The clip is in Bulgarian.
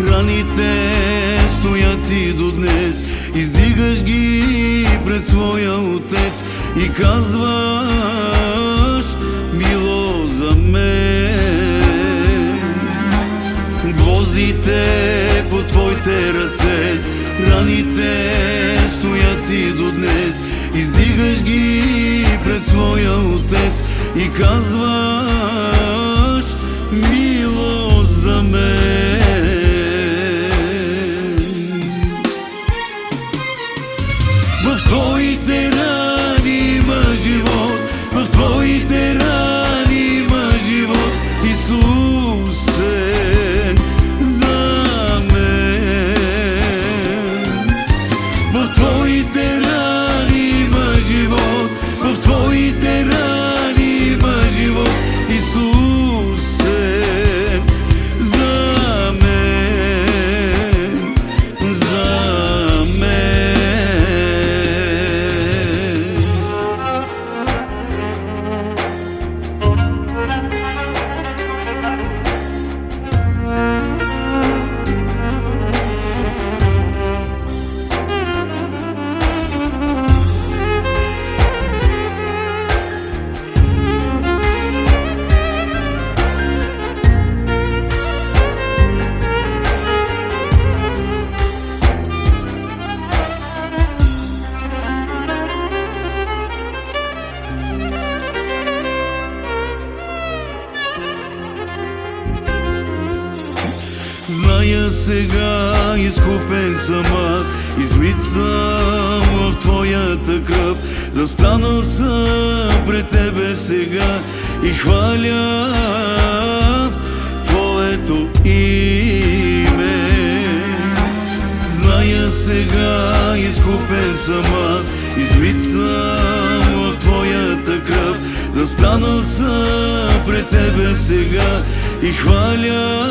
Раните стоят и до днес. Издигаш ги пред своя отец и казваш: било за мен. Гвоздите по твоите ръце, раните стоят и до днес. Издигаш ги пред своя отец и казваш: мило за мен. В твоите рани има живот, в твоите рани има живот, Исусе, за мен. В твоите рани има живот, в твоите рани има живот, Исусе, за мен, за мен. Зная сега, изкупен съм аз, измит съм в твоята кръв. Застанал съм пред тебе сега и хваля твоето име. Зная сега, изкупен съм аз, измит съм в твоята кръв. Застанал съм пред тебе сега и хваля